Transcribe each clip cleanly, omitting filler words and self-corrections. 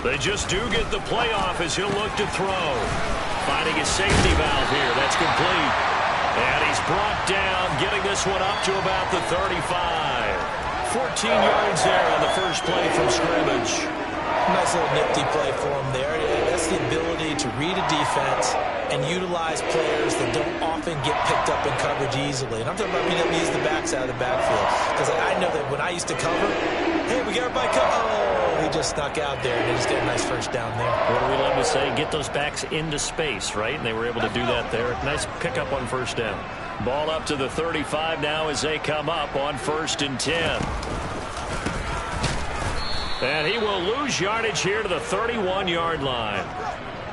They just do get the playoff as he'll look to throw. Finding his safety valve here. That's complete. And he's brought down, getting this one up to about the 35. 14 yards there on the first play from scrimmage. Nice little nifty play for him there. That's the ability to read a defense and utilize players that don't often get picked up in coverage easily. And I'm talking about being able to use the backs out of the backfield. Because I know that when I used to cover, hey, we got everybody covered. Oh, he just snuck out there, and they just get a nice first down there. What do we love to say? Get those backs into space, right? And they were able to do that there. Nice pickup on first down. Ball up to the 35 now as they come up on 1st and 10. And he will lose yardage here to the 31-yard line.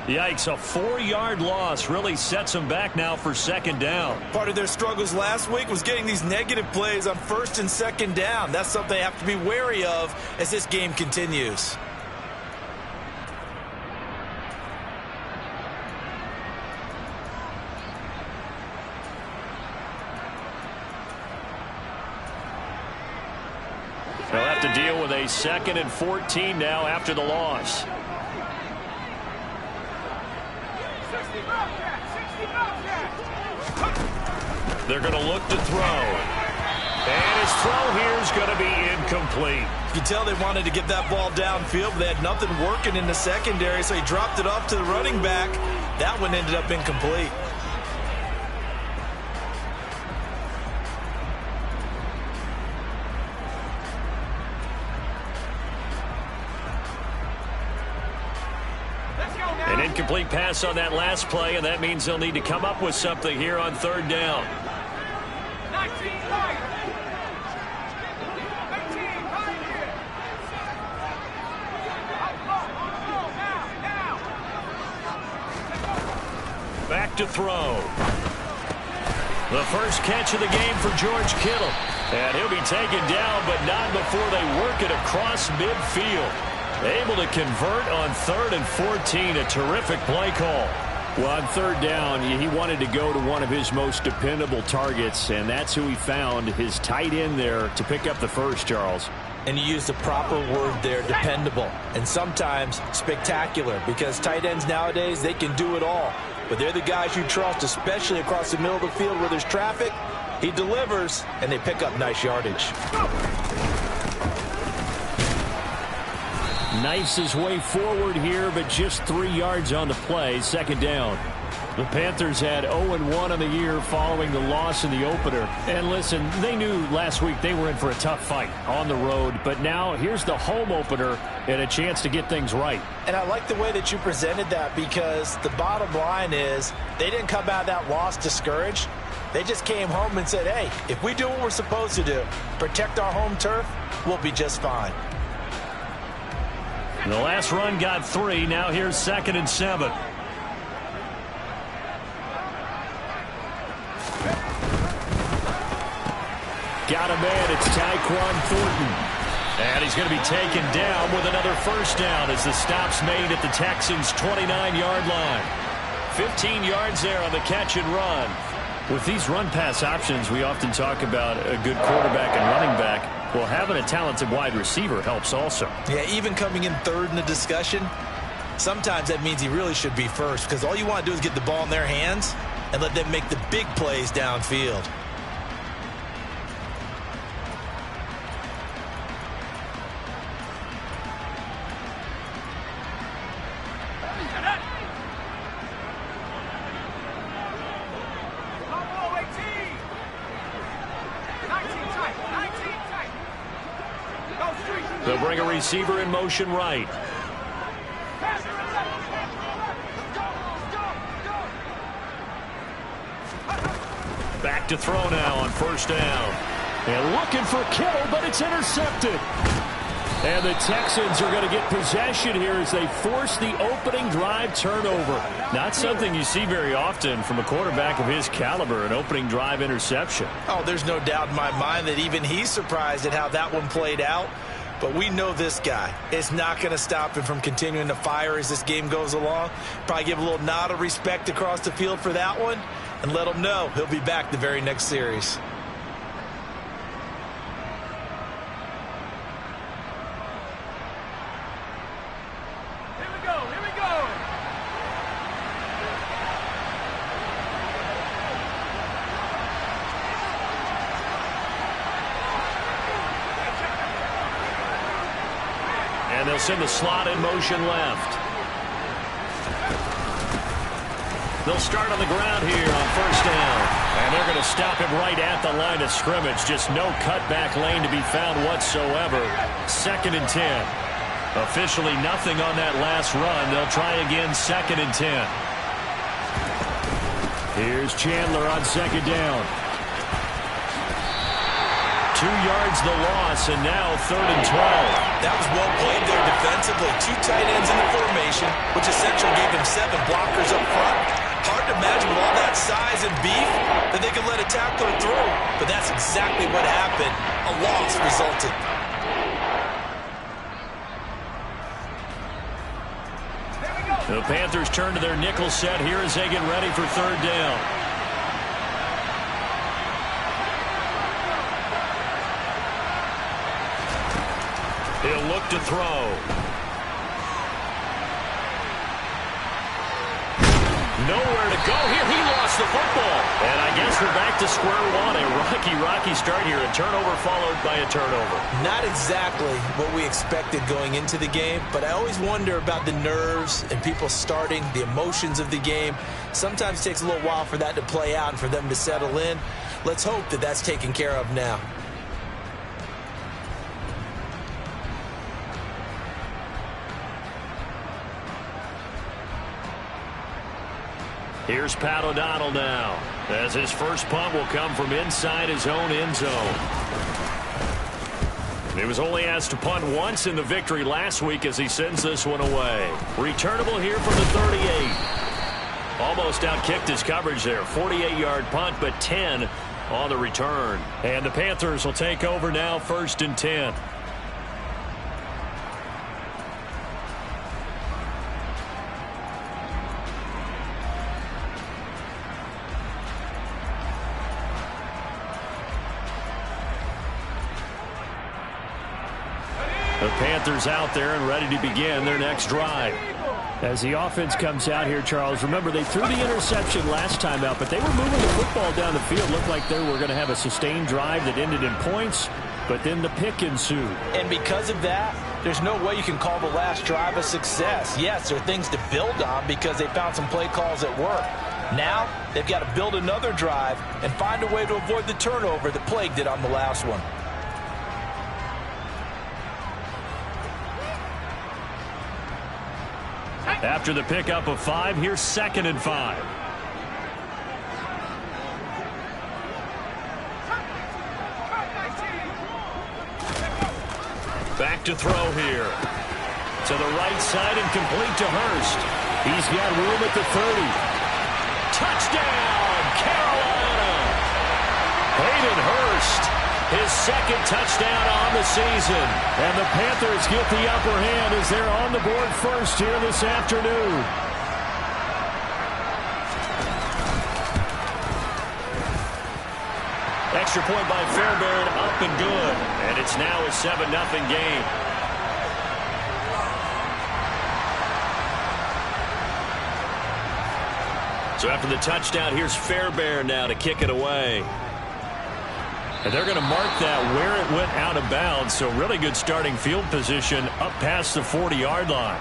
Yikes, a 4-yard loss really sets them back now for 2nd down. Part of their struggles last week was getting these negative plays on 1st and 2nd down. That's something they have to be wary of as this game continues. They'll have to deal with a 2nd and 14 now after the loss. They're going to look to throw. And his throw here is going to be incomplete. You can tell they wanted to get that ball downfield, but they had nothing working in the secondary, so he dropped it off to the running back. That one ended up incomplete. An incomplete pass on that last play, and that means they'll need to come up with something here on 3rd down. Back to throw. The first catch of the game for George Kittle. And he'll be taken down, but not before they work it across midfield. Able to convert on 3rd and 14. A terrific play call. Well, on 3rd down, he wanted to go to one of his most dependable targets, and that's who he found, his tight end there, to pick up the first, Charles. And you use the proper word there, dependable, and sometimes spectacular, because tight ends nowadays, they can do it all. But they're the guys you trust, especially across the middle of the field where there's traffic. He delivers, and they pick up nice yardage. Knifes his way forward here, but just 3 yards on the play. 2nd down. The Panthers had 0-1 on the year following the loss in the opener. And listen, they knew last week they were in for a tough fight on the road. But now here's the home opener and a chance to get things right. And I like the way that you presented that, because the bottom line is they didn't come out of that loss discouraged. They just came home and said, hey, if we do what we're supposed to do, protect our home turf, we'll be just fine. The last run got 3. Now here's 2nd and 7. Got a man. It's Tyquan Thornton. And he's going to be taken down with another first down as the stop's made at the Texans' 29-yard line. 15 yards there on the catch and run. With these run-pass options, we often talk about a good quarterback and running back. Well, having a talented wide receiver helps also. Yeah, even coming in 3rd in the discussion, sometimes that means he really should be first, because all you want to do is get the ball in their hands and let them make the big plays downfield. They'll bring a receiver in motion right. Back to throw now on 1st down. And looking for Kittle, but it's intercepted. And the Texans are going to get possession here as they force the opening drive turnover. Not something you see very often from a quarterback of his caliber, an opening drive interception. Oh, there's no doubt in my mind that even he's surprised at how that one played out. But we know this guy is not going to stop him from continuing to fire as this game goes along. Probably give a little nod of respect across the field for that one and let him know he'll be back the very next series. And they'll send the slot in motion left. They'll start on the ground here on first down. And they're going to stop him right at the line of scrimmage. Just no cutback lane to be found whatsoever. 2nd and 10. Officially nothing on that last run. They'll try again 2nd and 10. Here's Chandler on 2nd down. 2 yards the loss, and now 3rd and 12. That was well played there defensively. 2 tight ends in the formation, which essentially gave them 7 blockers up front. Hard to imagine with all that size and beef that they could let a tackler through. But that's exactly what happened. A loss resulted. The Panthers turn to their nickel set here as they get ready for 3rd down. He'll look to throw. Nowhere to go here. He lost the football. And I guess we're back to square one. A rocky start here. A turnover followed by a turnover. Not exactly what we expected going into the game, but I always wonder about the nerves and people starting, the emotions of the game. Sometimes it takes a little while for that to play out and for them to settle in. Let's hope that that's taken care of now. Here's Pat O'Donnell now, as his first punt will come from inside his own end zone. He was only asked to punt once in the victory last week as he sends this one away. Returnable here from the 38. Almost outkicked his coverage there. 48-yard punt, but 10 on the return. And the Panthers will take over now, 1st and 10. The Panthers out there and ready to begin their next drive. As the offense comes out here, Charles, remember they threw the interception last time out, but they were moving the football down the field. Looked like they were going to have a sustained drive that ended in points, but then the pick ensued. And because of that, there's no way you can call the last drive a success. Yes, there are things to build on because they found some play calls that work. Now, they've got to build another drive and find a way to avoid the turnover that plagued it on the last one. After the pickup of 5, here's 2nd and 5. Back to throw here. To the right side and complete to Hurst. He's got room at the 30. Touchdown, Carolina! Hayden Hurst, his 2nd touchdown on the season. And the Panthers get the upper hand as they're on the board first here this afternoon. Extra point by Fairbairn, up and good. And it's now a 7-0 game. So after the touchdown, here's Fairbairn now to kick it away. And they're going to mark that where it went out of bounds. So really good starting field position up past the 40-yard line.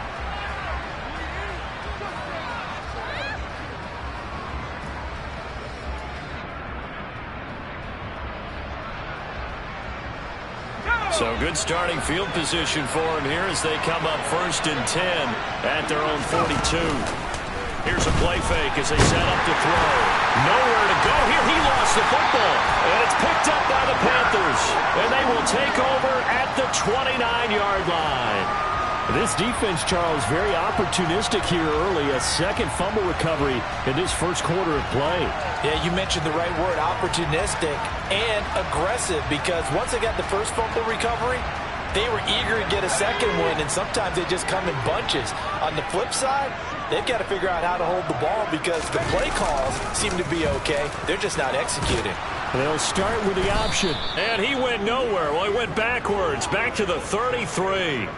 So good starting field position for him here as they come up 1st and 10 at their own 42. Here's a play fake as they set up to throw. Nowhere to go here. He lost the football. And it's picked up by the Panthers. And they will take over at the 29-yard line. This defense, Charles, very opportunistic here early. A 2nd fumble recovery in this first quarter of play. Yeah, you mentioned the right word, opportunistic and aggressive, because once they got the first fumble recovery, they were eager to get a 2nd one, and sometimes they just come in bunches. On the flip side, they've got to figure out how to hold the ball because the play calls seem to be okay. They're just not executing. They'll start with the option. And he went nowhere. Well, he went backwards, back to the 33.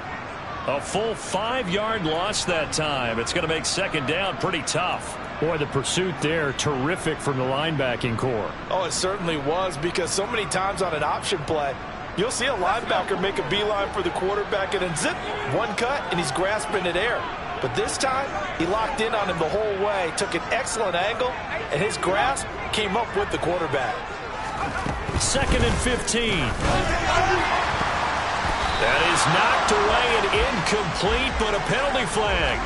A full 5-yard loss that time. It's going to make 2nd down pretty tough. Boy, the pursuit there, terrific from the linebacking core. Oh, it certainly was, because so many times on an option play, You'll see a linebacker make a beeline for the quarterback and then zip, one cut, and he's grasping at air. But this time, he locked in on him the whole way, took an excellent angle, and his grasp came up with the quarterback. 2nd and 15. That is knocked away and incomplete, but a penalty flag.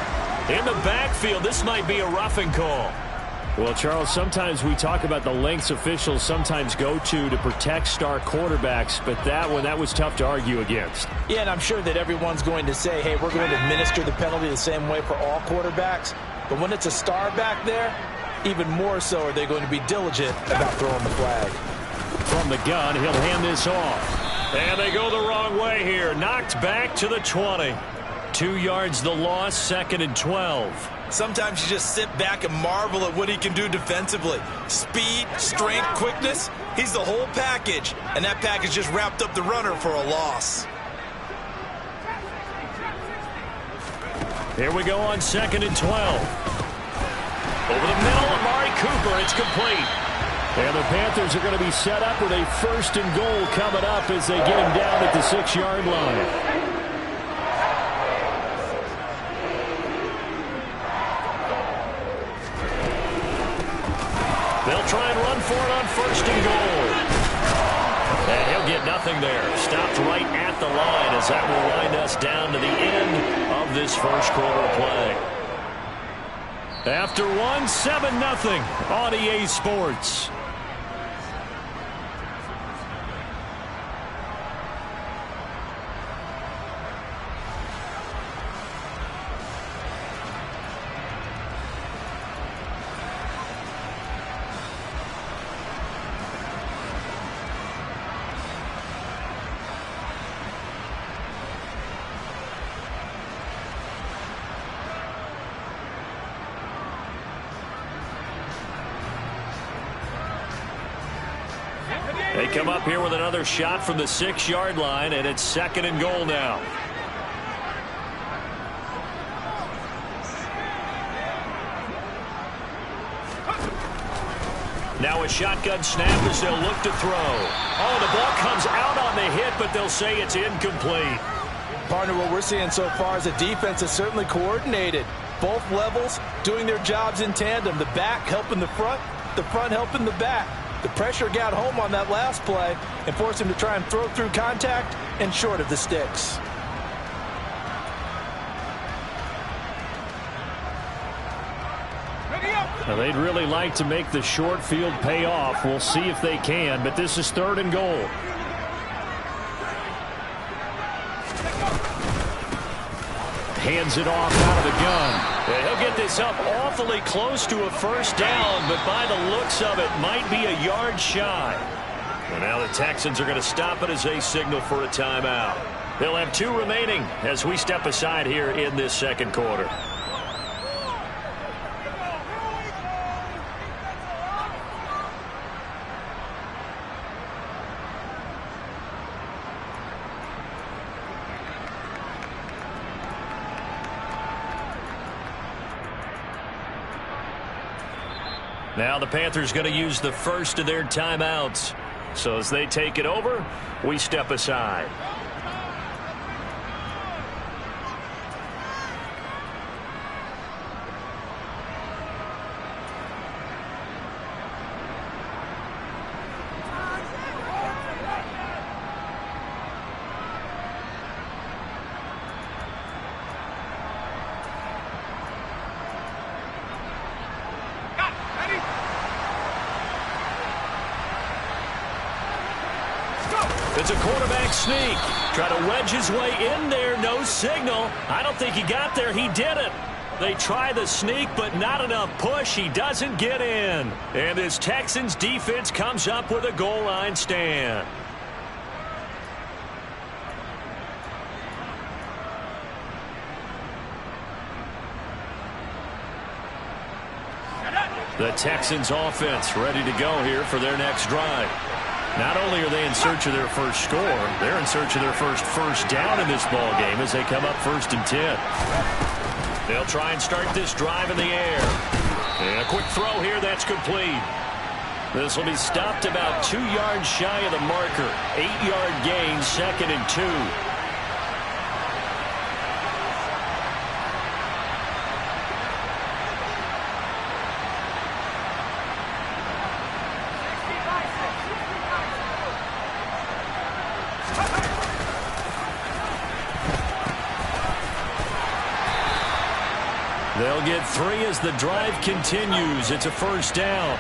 In the backfield, this might be a roughing call. Well, Charles, sometimes we talk about the lengths officials sometimes go to protect star quarterbacks, but that was tough to argue against. Yeah, and I'm sure that everyone's going to say, hey, we're going to administer the penalty the same way for all quarterbacks. But when it's a star back there, even more so are they going to be diligent about throwing the flag. From the gun, he'll hand this off. And they go the wrong way here. Knocked back to the 20. 2 yards the loss, 2nd and 12. Sometimes you just sit back and marvel at what he can do defensively. Speed, strength, quickness, he's the whole package. And that package just wrapped up the runner for a loss. Here we go on 2nd and 12. Over the middle, Amari Cooper, it's complete. And the Panthers are going to be set up with a 1st and goal coming up as they get him down at the 6-yard line. They'll try and run for it on 1st and goal. And he'll get nothing there. Stopped right at the line as that will wind us down to the end of this first quarter play. After 7-0 on EA Sports. They come up here with another shot from the 6-yard line, and it's 2nd and goal now. Now a shotgun snap as they'll look to throw. Oh, the ball comes out on the hit, but they'll say it's incomplete. Partner, what we're seeing so far is the defense is certainly coordinated. Both levels doing their jobs in tandem. The back helping the front helping the back. The pressure got home on that last play and forced him to try and throw through contact and short of the sticks. Now, they'd really like to make the short field pay off. We'll see if they can, but this is 3rd and goal. Hands it off out of the gun. Yeah, he'll get this up awfully close to a 1st down, but by the looks of it, might be a yard shy. And now the Texans are going to stop it as they signal for a timeout. They'll have 2 remaining as we step aside here in this 2nd quarter. Now the Panthers going to use the first of their timeouts. So as they take it over, we step aside. It's a quarterback sneak. Try to wedge his way in there. No signal. I don't think he got there. He didn't. They try the sneak, but not enough push. He doesn't get in. And this Texans defense comes up with a goal line stand. The Texans offense ready to go here for their next drive. Not only are they in search of their first score, they're in search of their first down in this ball game as they come up 1st and 10. They'll try and start this drive in the air. And a quick throw here, that's complete. This will be stopped about 2 yards shy of the marker. 8-yard gain, 2nd and 2. They'll get 3 as the drive continues. It's a first down.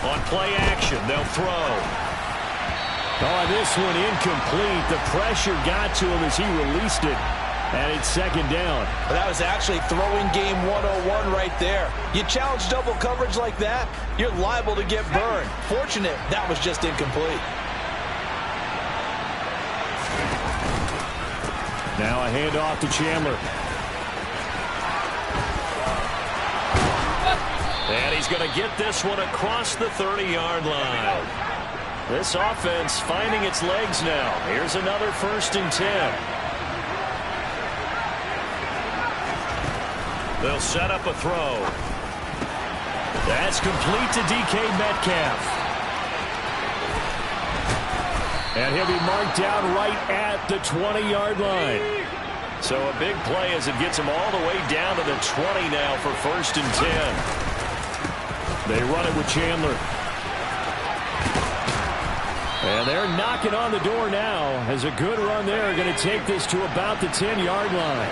On play action, they'll throw. Oh, this one incomplete. The pressure got to him as he released it. And it's 2nd down. Well, that was actually throwing game 101 right there. You challenge double coverage like that, you're liable to get burned. Fortunate that was just incomplete. Now a handoff to Chandler. And he's going to get this one across the 30-yard line. This offense finding its legs now. Here's another 1st and 10. They'll set up a throw. That's complete to DK Metcalf. And he'll be marked down right at the 20-yard line. So a big play as it gets him all the way down to the 20 now for 1st and 10. They run it with Chandler. And they're knocking on the door now as a good run there. Going to take this to about the 10-yard line.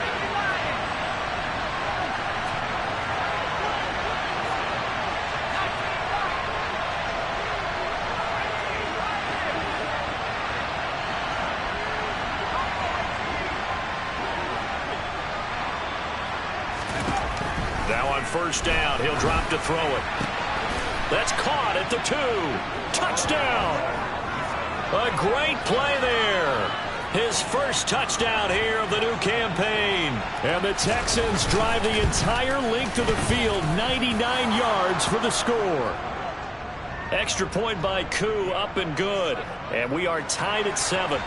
Now on 1st down, he'll drop to throw it. That's caught at the 2. Touchdown! A great play there. His first touchdown here of the new campaign. And the Texans drive the entire length of the field, 99 yards for the score. Extra point by Koo, up and good. And we are tied at 7.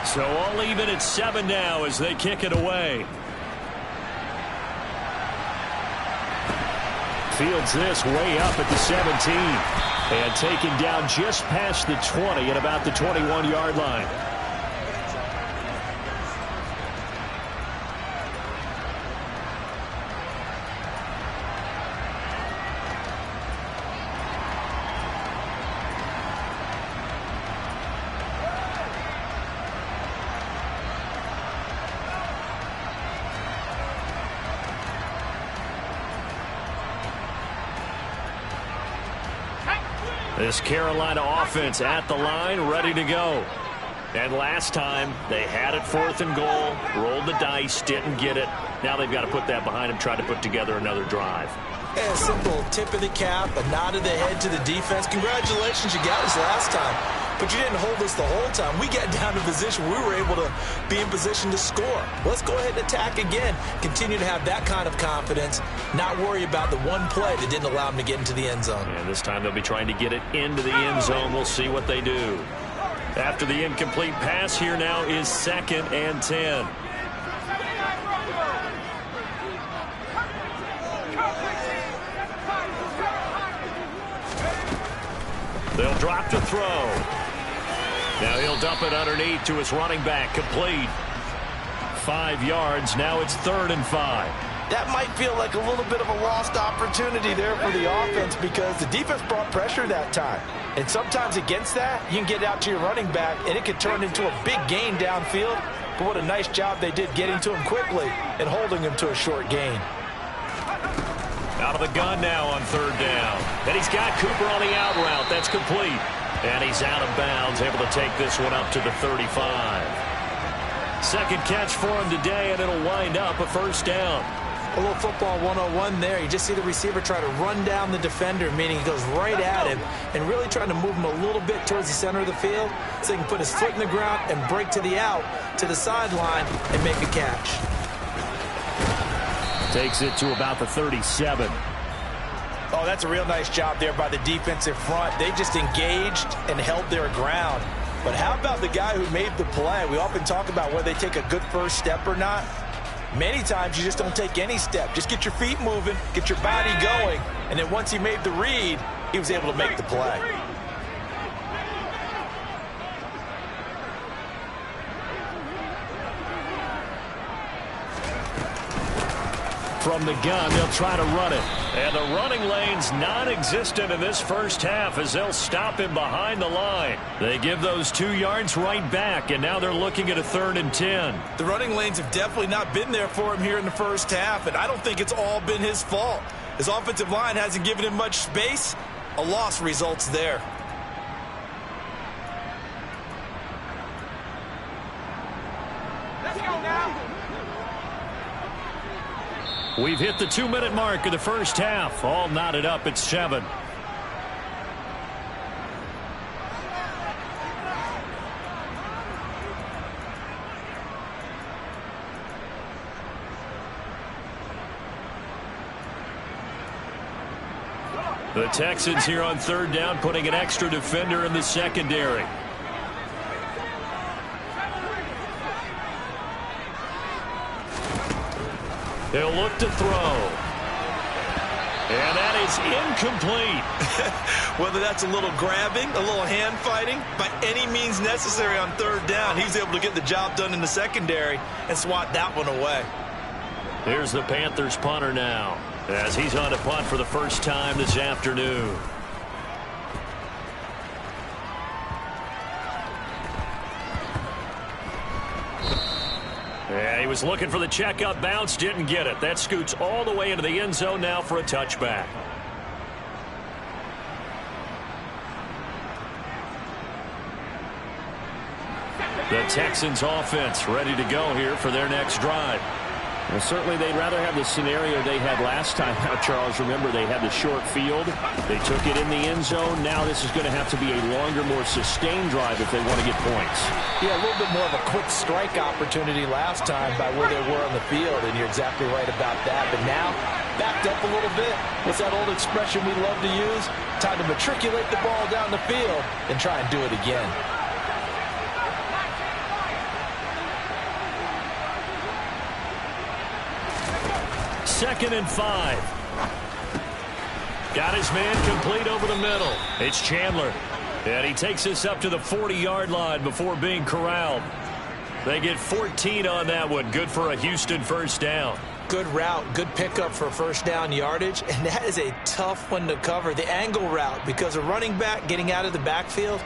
So all even at 7 now as they kick it away. Fields this way up at the 17. And taken down just past the 20 at about the 21-yard line. This Carolina offense at the line, ready to go. And last time, they had it 4th and goal, rolled the dice, didn't get it. Now they've got to put that behind them, try to put together another drive. A simple tip of the cap, a nod of the head to the defense. Congratulations, you got us last time. But you didn't hold us the whole time. We got down to position. We were able to be in position to score. Let's go ahead and attack again. Continue to have that kind of confidence. Not worry about the one play that didn't allow them to get into the end zone. And this time they'll be trying to get it into the end zone. We'll see what they do. After the incomplete pass, here now is 2nd and 10. They'll drop to throw. Now he'll dump it underneath to his running back. Complete. 5 yards. Now it's 3rd and 5. That might feel like a little bit of a lost opportunity there for the offense because the defense brought pressure that time. And sometimes against that, you can get out to your running back, and it could turn into a big gain downfield. But what a nice job they did getting to him quickly and holding him to a short gain. Out of the gun now on 3rd down. And he's got Cooper on the out route. That's complete. And he's out of bounds, able to take this one up to the 35. Second catch for him today, and it'll wind up a 1st down. A little football 101 there. You just see the receiver try to run down the defender, meaning he goes right at him and really trying to move him a little bit towards the center of the field so he can put his foot in the ground and break to the out, to the sideline, and make a catch. Takes it to about the 37. Oh, that's a real nice job there by the defensive front. They just engaged and held their ground. But how about the guy who made the play? We often talk about whether they take a good first step or not. Many times you just don't take any step. Just get your feet moving, get your body going, and then once he made the read, he was able to make the play. From the gun, they'll try to run it. And the running lane's non-existent in this first half as they'll stop him behind the line. They give those 2 yards right back, and now they're looking at a 3rd and 10. The running lanes have definitely not been there for him here in the first half, and I don't think it's all been his fault. His offensive line hasn't given him much space. A loss results there. Let's go now. We've hit the 2-minute mark of the first half. All knotted up at 7. The Texans here on 3rd down, putting an extra defender in the secondary. They'll look to throw. And that is incomplete. Whether that's a little grabbing, a little hand fighting, by any means necessary on 3rd down, he's able to get the job done in the secondary and swat that one away. Here's the Panthers punter now, as he's on a punt for the first time this afternoon. Yeah, he was looking for the checkup bounce, didn't get it. That scoots all the way into the end zone now for a touchback. The Texans offense ready to go here for their next drive. Well, certainly they'd rather have the scenario they had last time. Now, Charles, remember they had the short field. They took it in the end zone. Now this is going to have to be a longer, more sustained drive if they want to get points. Yeah, a little bit more of a quick strike opportunity last time by where they were on the field, and you're exactly right about that. But now, backed up a little bit. What's that old expression we love to use? Time to matriculate the ball down the field and try and do it again. Second and 5. Got his man complete over the middle. It's Chandler. And he takes us up to the 40-yard line before being corralled. They get 14 on that one. Good for a Houston first down. Good route, good pickup for first down yardage, and that is a tough one to cover. The angle route, because a running back getting out of the backfield,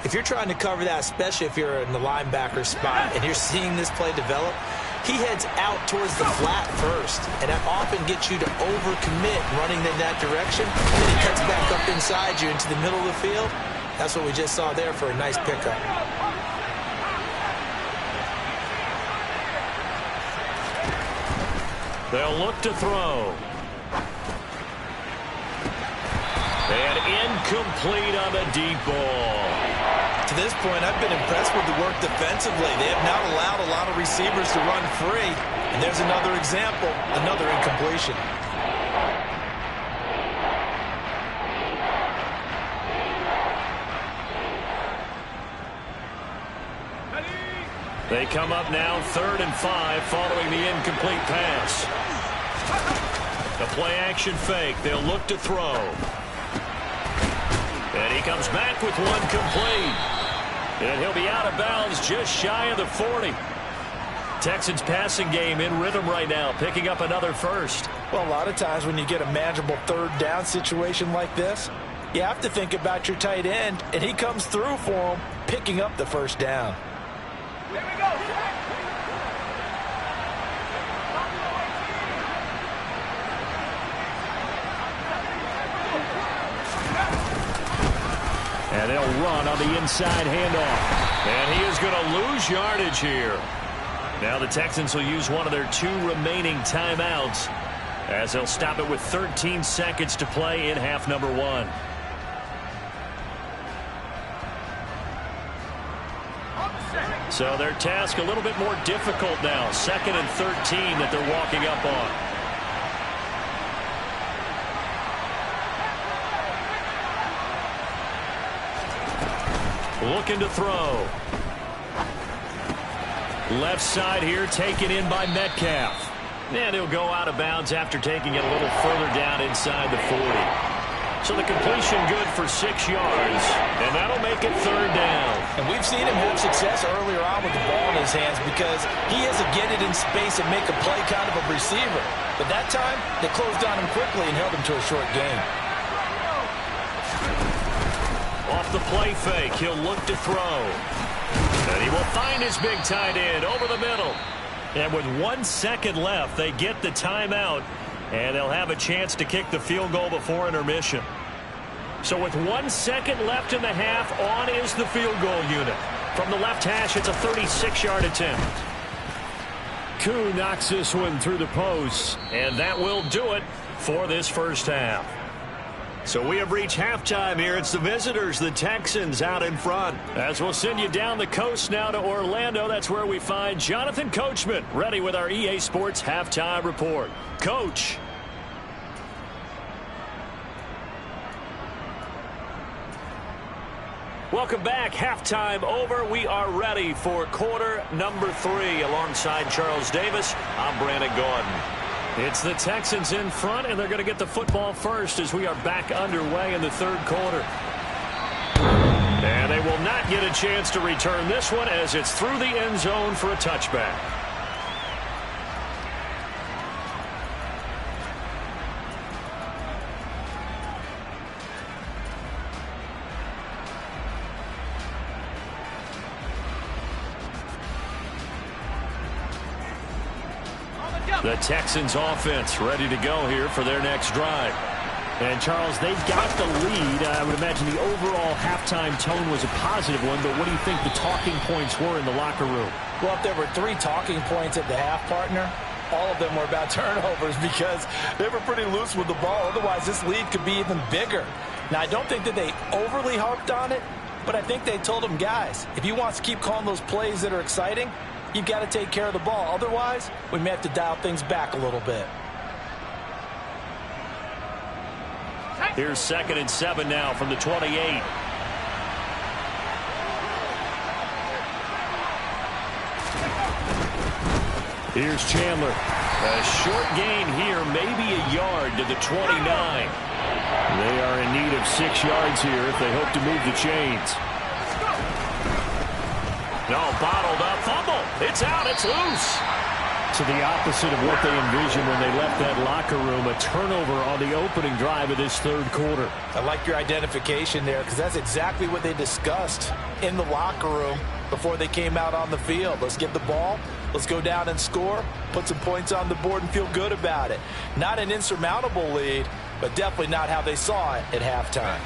if you're trying to cover that, especially if you're in the linebacker spot and you're seeing this play develop, he heads out towards the flat first, and that often gets you to overcommit running in that direction. And then he cuts back up inside you into the middle of the field. That's what we just saw there for a nice pickup. They'll look to throw. And incomplete on the deep ball. To this point, I've been impressed with the work defensively. They have not allowed a lot of receivers to run free. And there's another example, another incompletion. They come up now 3rd and 5 following the incomplete pass. The play action fake. They'll look to throw. And he comes back with one complete. And he'll be out of bounds just shy of the 40. Texans passing game in rhythm right now, picking up another first. Well, a lot of times when you get a manageable 3rd down situation like this, you have to think about your tight end, and he comes through for him, picking up the first down. Here we go. And they'll run on the inside handoff. And he is going to lose yardage here. Now the Texans will use one of their 2 remaining timeouts as they'll stop it with 13 seconds to play in half number 1. So their task a little bit more difficult now. 2nd and 13 that they're walking up on. Looking to throw. Left side here taken in by Metcalf. And he'll go out of bounds after taking it a little further down inside the 40. So the completion good for 6 yards, and that'll make it third down. And we've seen him have success earlier on with the ball in his hands because he has a get it in space and make a play kind of a receiver. But that time, they closed on him quickly and held him to a short gain. Off the play fake, he'll look to throw. And he will find his big tight end over the middle. And with 1 second left, they get the timeout, and they'll have a chance to kick the field goal before intermission. So with 1 second left in the half, on is the field goal unit. From the left hash, it's a 36-yard attempt. Kxng knocks this one through the post. And that will do it for this first half. So we have reached halftime here. It's the visitors, the Texans, out in front. As we'll send you down the coast now to Orlando, that's where we find Jonathan Coachman, ready with our EA Sports Halftime Report. Coach. Welcome back. Halftime over. We are ready for quarter number 3. Alongside Charles Davis, I'm Brandon Gordon. It's the Texans in front, and they're going to get the football first as we are back underway in the third quarter. And they will not get a chance to return this one as it's through the end zone for a touchback. The Texans offense ready to go here for their next drive. And, Charles, they've got the lead. I would imagine the overall halftime tone was a positive one, but what do you think the talking points were in the locker room? Well, if there were 3 talking points at the half, partner, all of them were about turnovers because they were pretty loose with the ball. Otherwise, this lead could be even bigger. Now, I don't think that they overly harped on it, but I think they told them, guys, if you want to keep calling those plays that are exciting, you've got to take care of the ball. Otherwise, we may have to dial things back a little bit. Here's 2nd and 7 now from the 28. Here's Chandler. A short gain here, maybe a yard to the 29. They are in need of 6 yards here if they hope to move the chains. No, bottled up, fumble. It's out, it's loose. To the opposite of what they envisioned when they left that locker room, a turnover on the opening drive of this third quarter. I like your identification there because that's exactly what they discussed in the locker room before they came out on the field. Let's get the ball, let's go down and score, put some points on the board and feel good about it. Not an insurmountable lead, but definitely not how they saw it at halftime.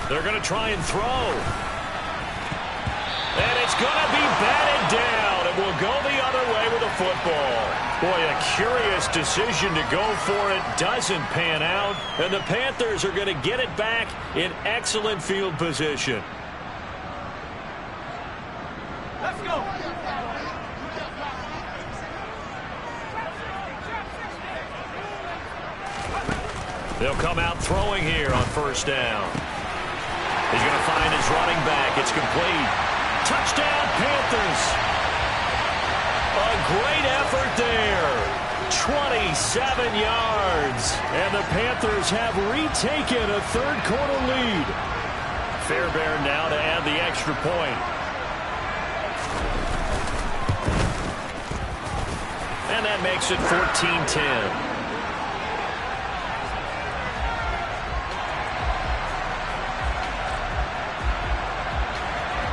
They're going to try and throw. And it's going to be batted down. It will go the other way with a football. Boy, a curious decision to go for it. Doesn't pan out. And the Panthers are going to get it back in excellent field position. Let's go. They'll come out throwing here on first down. He's going to find his running back. It's complete. Touchdown, Panthers. A great effort there. 27 yards. And the Panthers have retaken a third quarter lead. Fairbairn now to add the extra point. And that makes it 14-10.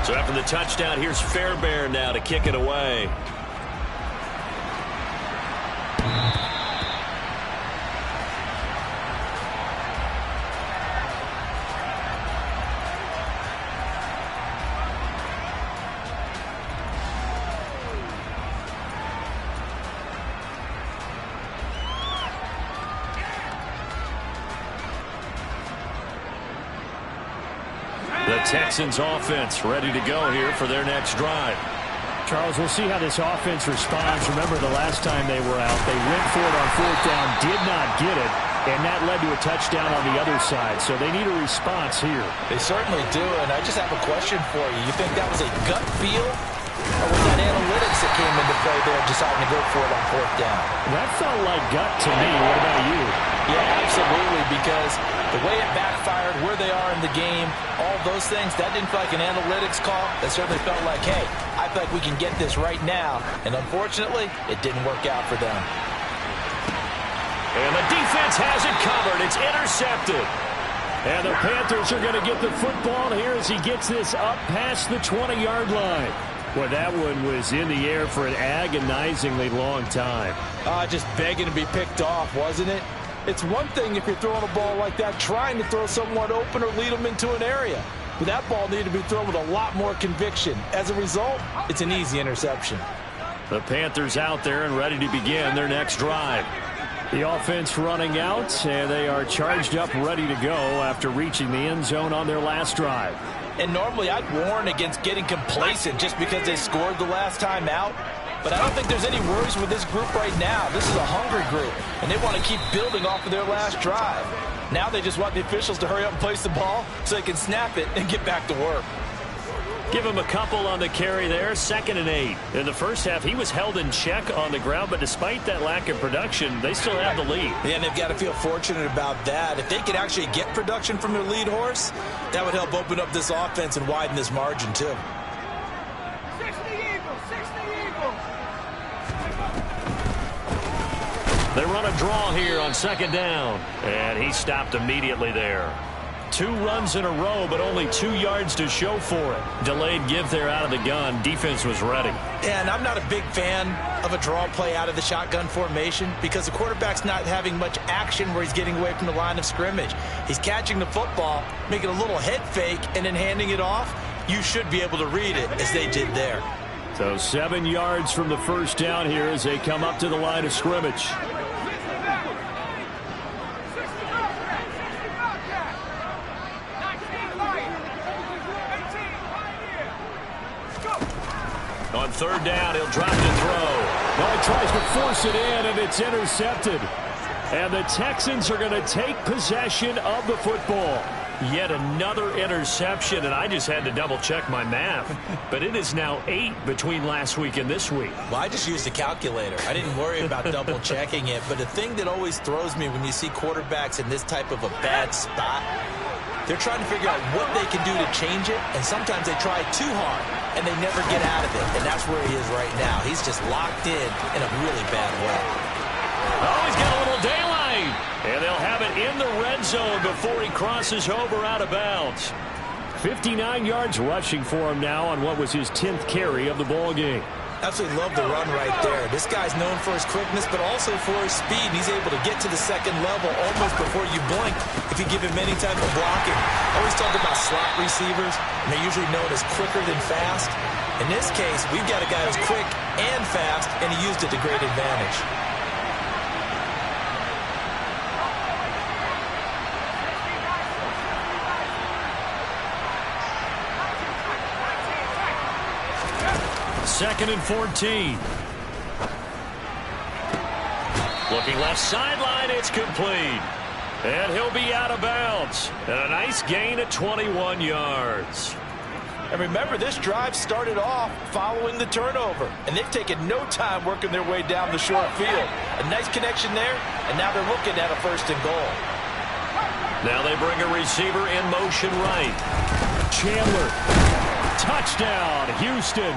So after the touchdown, here's Fairbairn now to kick it away. The Texans offense ready to go here for their next drive. Charles, we'll see how this offense responds. Remember the last time they were out, they went for it on 4th down, did not get it, and that led to a touchdown on the other side. So they need a response here. They certainly do, and I just have a question for you. You think that was a gut feel, or was that analytics that came into play there deciding to go for it on 4th down? That felt like gut to me. What about you? Yeah, absolutely, because the way it backfired, where they are in the game, all those things, that didn't feel like an analytics call. That certainly felt like, hey, I feel like we can get this right now. And unfortunately, it didn't work out for them. And the defense has it covered. It's intercepted. And the Panthers are going to get the football here as he gets this up past the 20-yard line. Well, that one was in the air for an agonizingly long time. Just begging to be picked off, wasn't it? It's one thing if you're throwing a ball like that, trying to throw someone open or lead them into an area. But that ball needed to be thrown with a lot more conviction. As a result, it's an easy interception. The Panthers out there and ready to begin their next drive. The offense running out, and they are charged up, ready to go after reaching the end zone on their last drive. And normally I'd warn against getting complacent just because they scored the last time out. But I don't think there's any worries with this group right now. This is a hungry group, and they want to keep building off of their last drive. Now they just want the officials to hurry up and place the ball so they can snap it and get back to work. Give him a couple on the carry there, 2nd and 8. In the first half, he was held in check on the ground, but despite that lack of production, they still have the lead. Yeah, and they've got to feel fortunate about that. If they could actually get production from their lead horse, that would help open up this offense and widen this margin, too. 60 Eagles, 60 Eagles. They run a draw here on 2nd down, and he stopped immediately there. 2 runs in a row, but only 2 yards to show for it. Delayed give there out of the gun. Defense was ready. And I'm not a big fan of a draw play out of the shotgun formation because the quarterback's not having much action where he's getting away from the line of scrimmage. He's catching the football, making a little head fake, and then handing it off. You should be able to read it as they did there. So 7 yards from the first down here as they come up to the line of scrimmage. On 3rd down, he'll drop to throw. Well, he tries to force it in, and it's intercepted. And the Texans are going to take possession of the football. Yet another interception, and I just had to double-check my math. But it is now 8 between last week and this week. Well, I just used a calculator. I didn't worry about double-checking it. But the thing that always throws me when you see quarterbacks in this type of a bad spot, they're trying to figure out what they can do to change it, and sometimes they try too hard, and they never get out of it. And that's where he is right now. He's just locked in a really bad way. Oh, he's got a little daylight. And they'll have it in the red zone before he crosses over out of bounds. 59 yards rushing for him now on what was his 10th carry of the ball game. Absolutely love the run right there. This guy's known for his quickness, but also for his speed. And he's able to get to the second level almost before you blink if you give him any type of blocking. I always talk about slot receivers, and they're usually known as quicker than fast. In this case, we've got a guy who's quick and fast, and he used it to great advantage. Second and 14. Looking left sideline, it's complete. And he'll be out of bounds. And a nice gain at 21 yards. And remember, this drive started off following the turnover. And they've taken no time working their way down the short field. A nice connection there, and now they're looking at a 1st and goal. Now they bring a receiver in motion right. Chandler. Touchdown, Houston.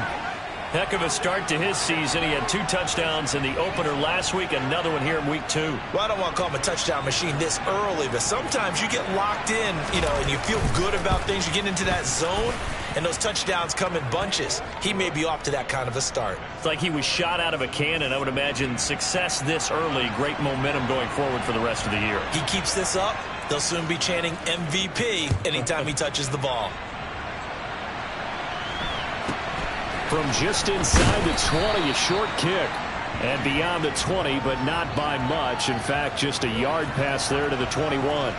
Heck of a start to his season. He had 2 touchdowns in the opener last week, another one here in week 2. Well, I don't want to call him a touchdown machine this early, but sometimes you get locked in, and you feel good about things. You get into that zone, and those touchdowns come in bunches. He may be off to that kind of a start. It's like he was shot out of a cannon. I would imagine success this early, great momentum going forward for the rest of the year. He keeps this up, they'll soon be chanting MVP anytime he touches the ball. From just inside the 20, a short kick. And beyond the 20, but not by much. In fact, just a yard pass there to the 21.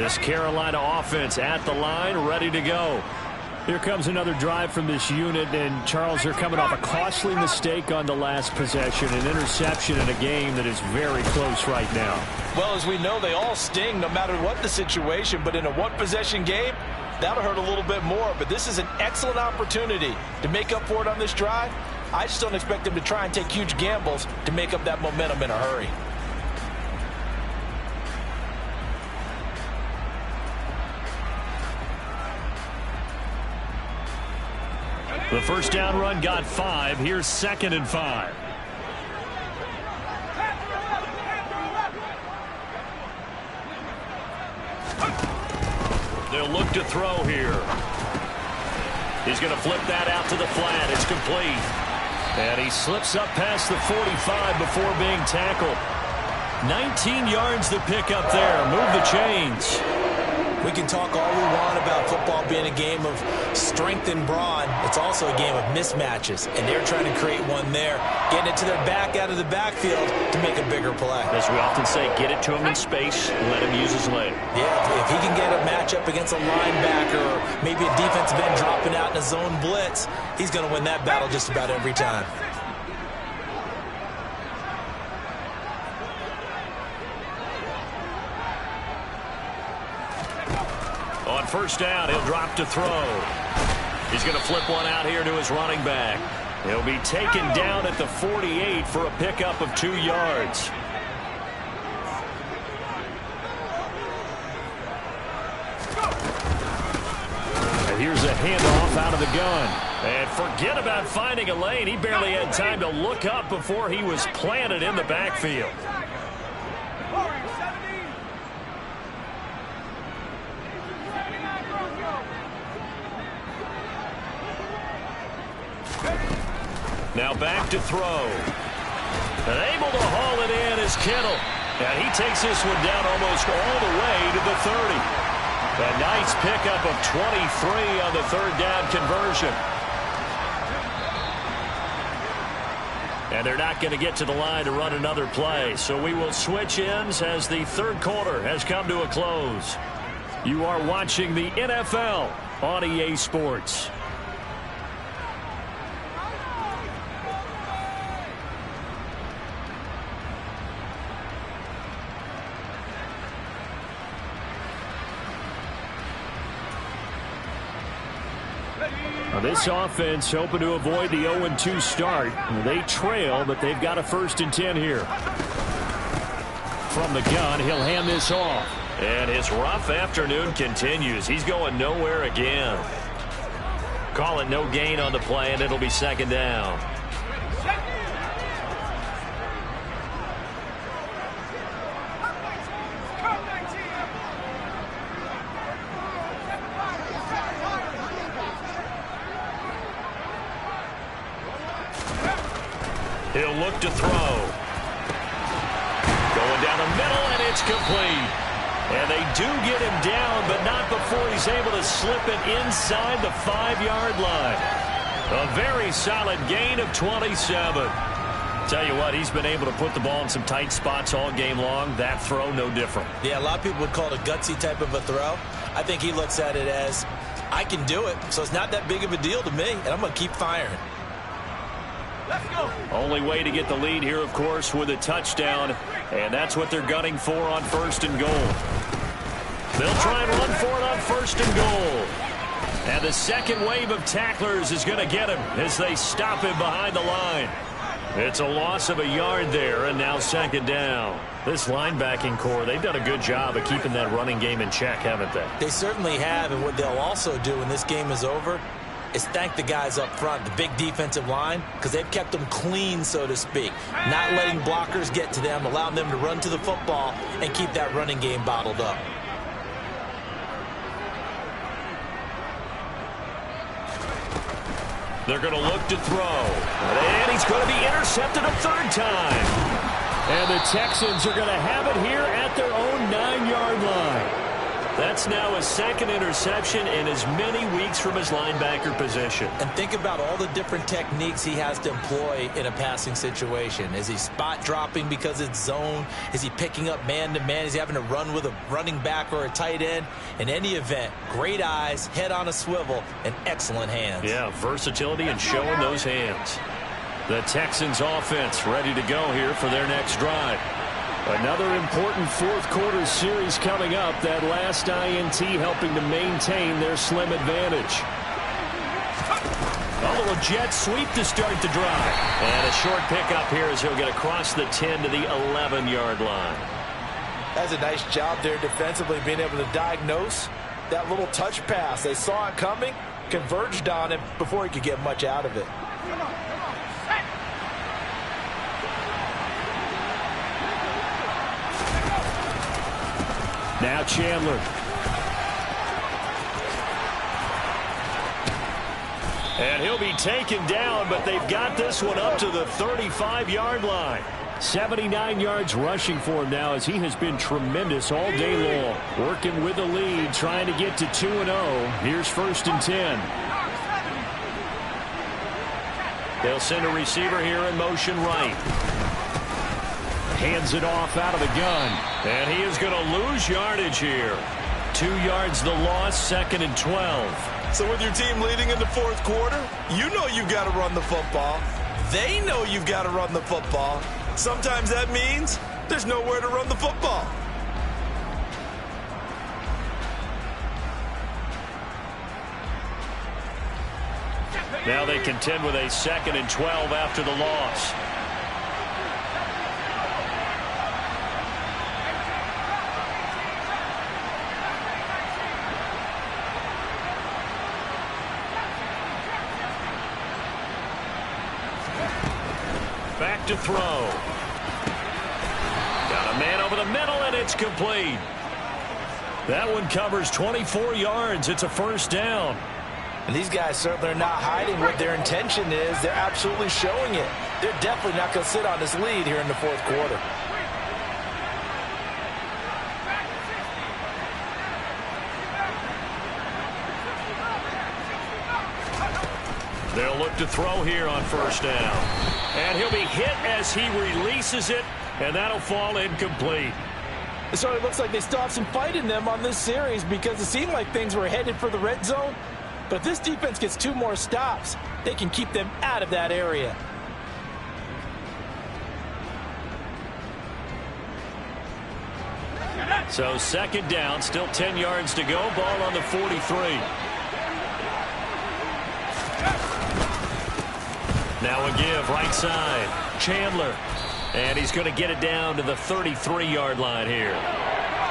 This Carolina offense at the line, ready to go. Here comes another drive from this unit, and Charles, they're coming off a costly mistake on the last possession, an interception in a game that is very close right now. Well, as we know, they all sting no matter what the situation, but in a one-possession game, that'll hurt a little bit more. But this is an excellent opportunity to make up for it on this drive. I just don't expect them to try and take huge gambles to make up that momentum in a hurry. The first down run got 5. Here's 2nd and 5. They'll look to throw here. He's going to flip that out to the flat. It's complete. And he slips up past the 45 before being tackled. 19 yards to pick up there. Move the chains. We can talk all we want about football being a game of strength and brawn. It's also a game of mismatches, and they're trying to create one there, getting it to their back out of the backfield to make a bigger play. As we often say, get it to him in space, let him use his leg. Yeah, if he can get a matchup against a linebacker or maybe a defensive end dropping out in a zone blitz, he's going to win that battle just about every time. On first down, he'll drop to throw. He's going to flip one out here to his running back. He'll be taken down at the 48 for a pickup of 2 yards. And here's a handoff out of the gun. And forget about finding a lane. He barely had time to look up before he was planted in the backfield. Now back to throw. And able to haul it in is Kittle. And he takes this one down almost all the way to the 30. A nice pickup of 23 on the third down conversion. And they're not going to get to the line to run another play. So we will switch ends as the third quarter has come to a close. You are watching the NFL on EA Sports. This offense hoping to avoid the 0-2 start. They trail, but they've got a 1st and 10 here. From the gun, he'll hand this off. And his rough afternoon continues. He's going nowhere again. Call it no gain on the play, and it'll be 2nd down. He'll look to throw. Going down the middle, and it's complete. And they do get him down, but not before he's able to slip it inside the 5-yard line. A very solid gain of 27. Tell you what, he's been able to put the ball in some tight spots all game long. That throw, no different. Yeah, a lot of people would call it a gutsy type of a throw. I think he looks at it as, I can do it, so it's not that big of a deal to me, and I'm going to keep firing. Let's go. Only way to get the lead here, of course, with a touchdown. And that's what they're gunning for on 1st and goal. They'll try and run for it on 1st and goal. And the second wave of tacklers is going to get him as they stop him behind the line. It's a loss of a yard there, and now 2nd down. This linebacking core, they've done a good job of keeping that running game in check, haven't they? They certainly have, and what they'll also do when this game is over is thank the guys up front, the big defensive line, because they've kept them clean, so to speak. Not letting blockers get to them, allowing them to run to the football and keep that running game bottled up. They're going to look to throw. And he's going to be intercepted a 3rd time. And the Texans are going to have it here at their own 9-yard line. That's now his second interception in as many weeks from his linebacker position. And think about all the different techniques he has to employ in a passing situation. Is he spot dropping because it's zone? Is he picking up man-to-man? Is he having to run with a running back or a tight end? In any event, great eyes, head on a swivel, and excellent hands. Yeah, versatility and showing those hands. The Texans offense ready to go here for their next drive. Another important fourth quarter series coming up. That last INT helping to maintain their slim advantage. A little jet sweep to start the drive. And a short pickup here as he'll get across the 10 to the 11-yard line. That's a nice job there defensively, being able to diagnose that little touch pass. They saw it coming, converged on it before he could get much out of it. Now Chandler. And he'll be taken down, but they've got this one up to the 35-yard line. 79 yards rushing for him now as he has been tremendous all day long. Working with the lead, trying to get to 2-0. Here's 1st and 10. They'll send a receiver here in motion right. Hands it off out of the gun. And he is going to lose yardage here. 2 yards the loss, 2nd and 12. So with your team leading in the fourth quarter, you know you've got to run the football. They know you've got to run the football. Sometimes that means there's nowhere to run the football. Now they contend with a 2nd and 12 after the loss. Back to throw. Got a man over the middle, and it's complete. That one covers 24 yards. It's a 1st down. And these guys certainly are not hiding what their intention is. They're absolutely showing it. They're definitely not going to sit on this lead here in the fourth quarter. They'll look to throw here on 1st down. And he'll be hit as he releases it, and that'll fall incomplete. It sort of looks like they still have some fight in them on this series because it seemed like things were headed for the red zone. But if this defense gets 2 more stops, they can keep them out of that area. So 2nd down, still 10 yards to go. Ball on the 43. Now a give right side. Chandler. And he's going to get it down to the 33-yard line here.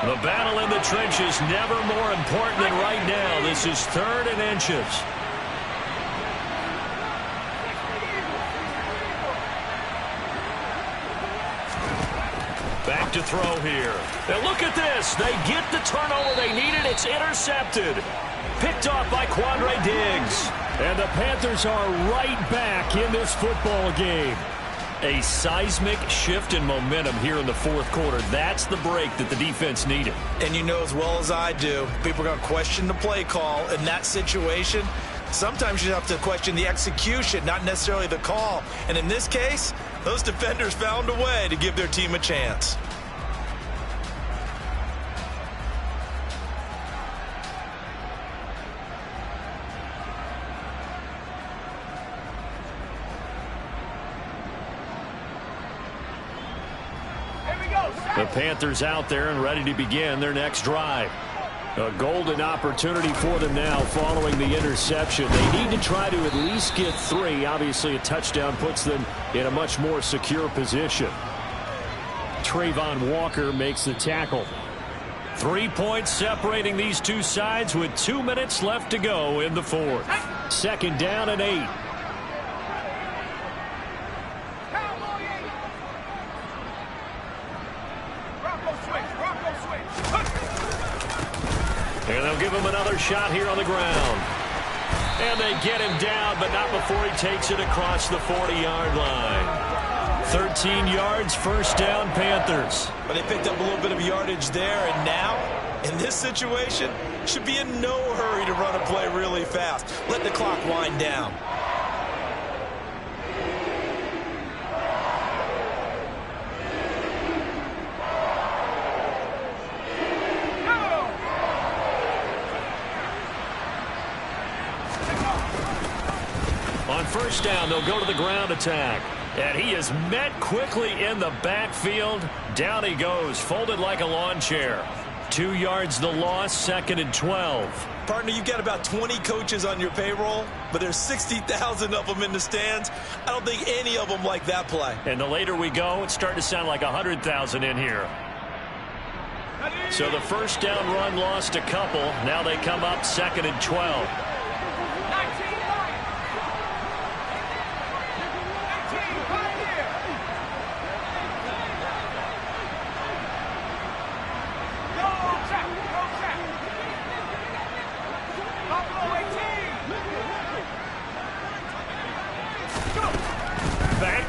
The battle in the trenches never more important than right now. This is 3rd and inches. Back to throw here. And look at this. They get the turnover they needed. It's intercepted. Picked off by Quandre Diggs. And the Panthers are right back in this football game. A seismic shift in momentum here in the fourth quarter. That's the break that the defense needed. And you know as well as I do, people are going to question the play call in that situation. Sometimes you have to question the execution, not necessarily the call. And in this case, those defenders found a way to give their team a chance. The Panthers out there and ready to begin their next drive. A golden opportunity for them now following the interception. They need to try to at least get 3. Obviously, a touchdown puts them in a much more secure position. Trayvon Walker makes the tackle. 3 points separating these two sides with 2 minutes left to go in the fourth. 2nd down and 8. And they'll give him another shot here on the ground. And they get him down, but not before he takes it across the 40-yard line. 13 yards, 1st down, Panthers. But they picked up a little bit of yardage there, and now In this situation, should be in no hurry to run a play really fast. Let the clock wind down. On first down, they'll go to the ground attack. And he is met quickly in the backfield. Down he goes, folded like a lawn chair. 2 yards the loss, 2nd and 12. Partner, you've got about 20 coaches on your payroll, but there's 60,000 of them in the stands. I don't think any of them like that play. And the later we go, it's starting to sound like 100,000 in here. So the first down run lost a couple. Now they come up 2nd and 12.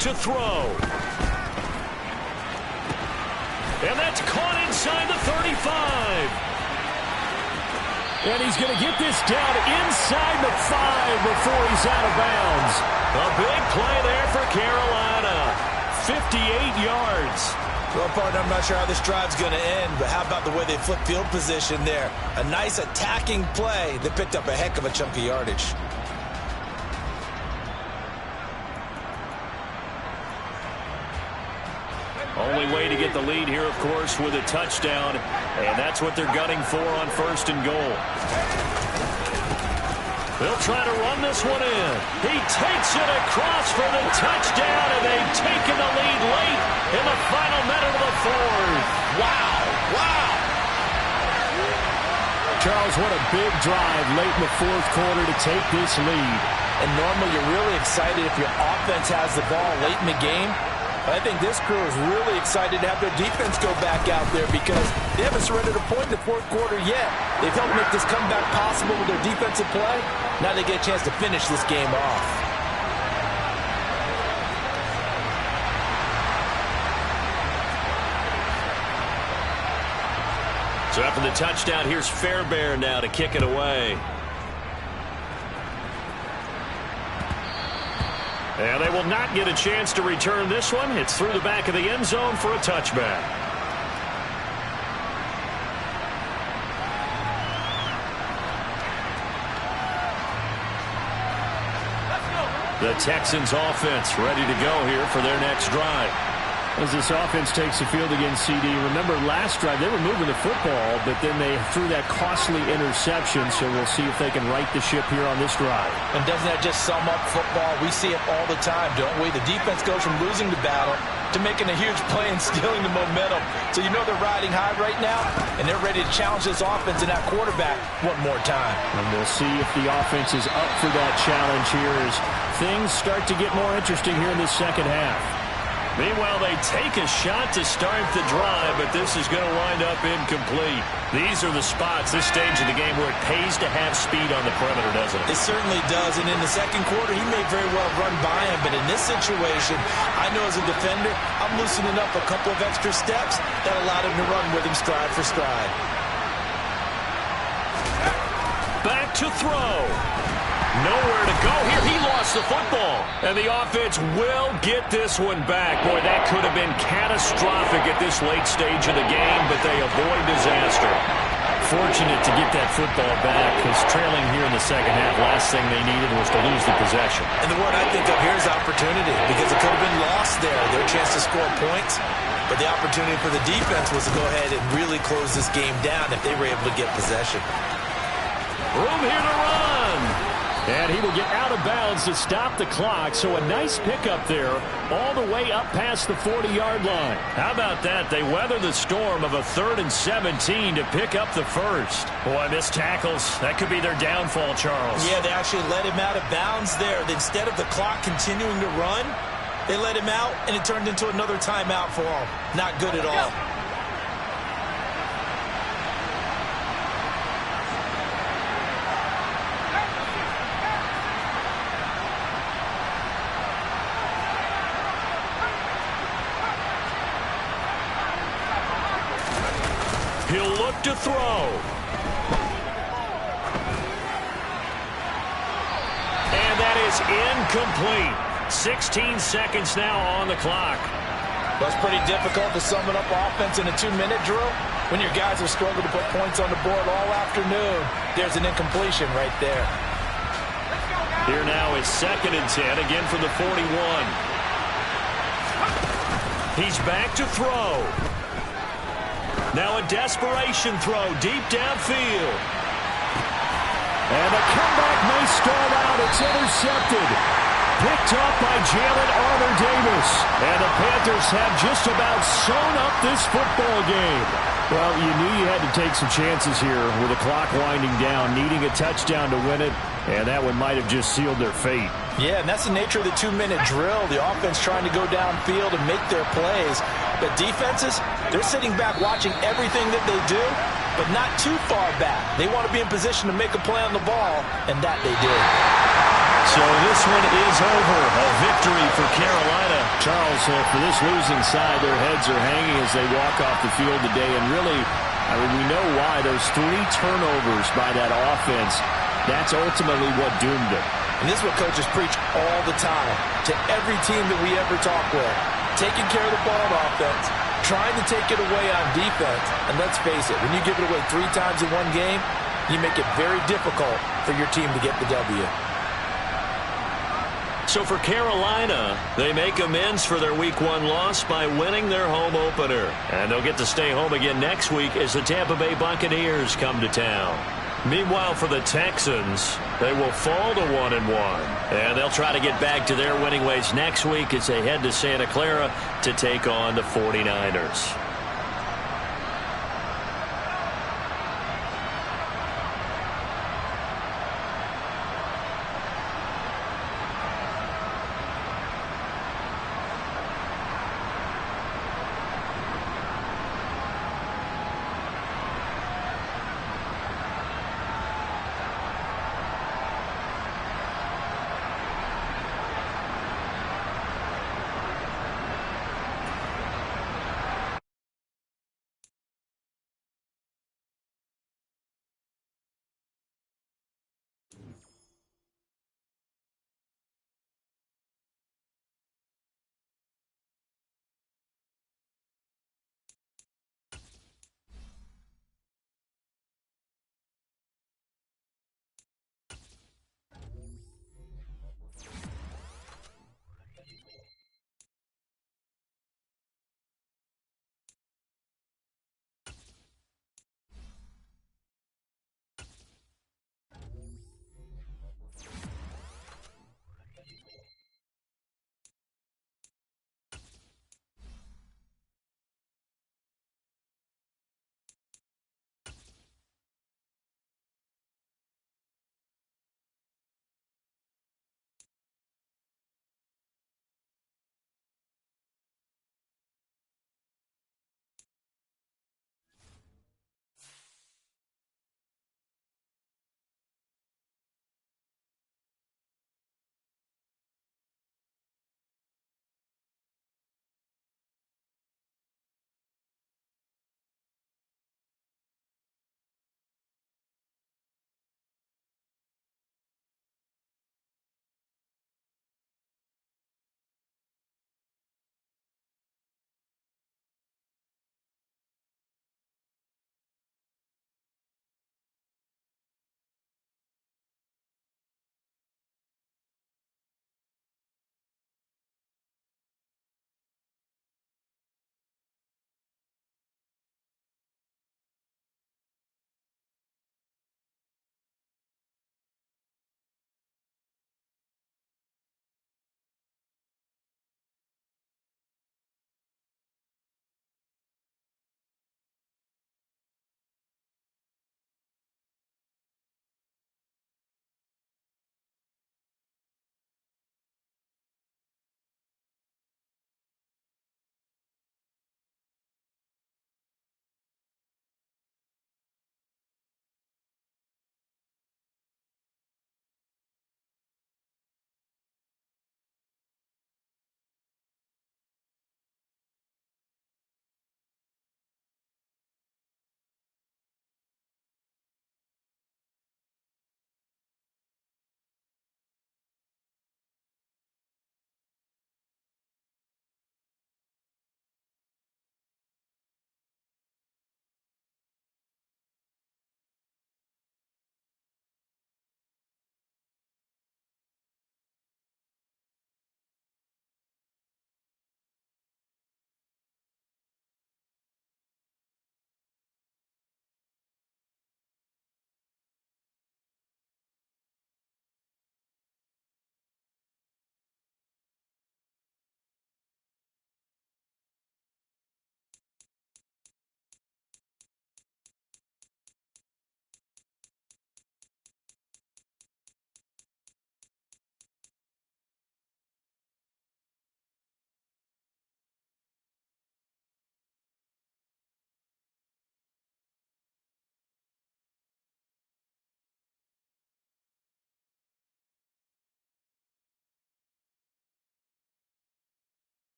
To throw. And that's caught inside the 35. And he's going to get this down inside the 5 before he's out of bounds. A big play there for Carolina. 58 yards. Well, partner, I'm not sure how this drive's going to end, but how about the way they flip field position there? A nice attacking play that picked up a heck of a chunk of yardage. Only way to get the lead here, of course, with a touchdown. And that's what they're gunning for on 1st and goal. They'll try to run this one in. He takes it across for the touchdown, and they've taken the lead late in the final minute of the 4th. Wow. Wow. Charles, what a big drive late in the 4th quarter to take this lead. And normally you're really excited if your offense has the ball late in the game. I think this crew is really excited to have their defense go back out there because they haven't surrendered a point in the 4th quarter yet. They've helped make this comeback possible with their defensive play. Now they get a chance to finish this game off. So after the touchdown, here's Fairbairn now to kick it away. And they will not get a chance to return this one. It's through the back of the end zone for a touchback. The Texans offense ready to go here for their next drive. As this offense takes the field against CD, remember last drive they were moving the football, but then they threw that costly interception, so we'll see if they can right the ship here on this drive. And doesn't that just sum up football? We see it all the time, don't we? The defense goes from losing the battle to making a huge play and stealing the momentum. So you know they're riding high right now, and they're ready to challenge this offense and that quarterback one more time. And we'll see if the offense is up for that challenge here as things start to get more interesting here in the second half. Meanwhile, they take a shot to start the drive, but this is going to wind up incomplete. These are the spots, this stage of the game, where it pays to have speed on the perimeter, doesn't it? It certainly does, and in the second quarter, he may very well run by him, but in this situation, I know as a defender, I'm loosening up a couple of extra steps that allowed him to run with him stride for stride. Back to throw. Nowhere to go here. He lost the football. And the offense will get this one back. Boy, that could have been catastrophic at this late stage of the game, but they avoid disaster. Fortunate to get that football back, because trailing here in the second half, last thing they needed was to lose the possession. And the word I think of here is opportunity, because it could have been lost there. Their chance to score points. But the opportunity for the defense was to go ahead and really close this game down if they were able to get possession. Room here to run. And he will get out of bounds to stop the clock. So a nice pickup there all the way up past the 40-yard line. How about that? They weather the storm of a 3rd and 17 to pick up the first. Boy, missed tackles. That could be their downfall, Charles. Yeah, they actually let him out of bounds there. Instead of the clock continuing to run, they let him out, and it turned into another timeout for him. Not good at all. He'll look look to throw. And that is incomplete. 16 seconds now on the clock. Well, it's pretty difficult to sum it up offense in a 2-minute drill when your guys have struggled to put points on the board all afternoon. There's an incompletion right there. Here now is 2nd and 10, again from the 41. He's back to throw. Now a desperation throw deep downfield. And the comeback may stall out. It's intercepted. Picked up by Jalen Armour-Davis. And the Panthers have just about sewn up this football game. Well, you knew you had to take some chances here with the clock winding down, needing a touchdown to win it, and that one might have just sealed their fate. Yeah, and that's the nature of the 2-minute drill. The offense trying to go downfield and make their plays. But defenses, they're sitting back watching everything that they do, but not too far back. They want to be in position to make a play on the ball, and that they did. So this one is over. A victory for Carolina. Charles, for this losing side, their heads are hanging as they walk off the field today. And really, I mean, we know why. Those 3 turnovers by that offense, that's ultimately what doomed them. And this is what coaches preach all the time to every team that we ever talk with. Taking care of the ball on offense, trying to take it away on defense. And let's face it, when you give it away 3 times in one game, you make it very difficult for your team to get the W. So for Carolina, they make amends for their Week 1 loss by winning their home opener. And they'll get to stay home again next week as the Tampa Bay Buccaneers come to town. Meanwhile, for the Texans, they will fall to 1-1. And they'll try to get back to their winning ways next week as they head to Santa Clara to take on the 49ers.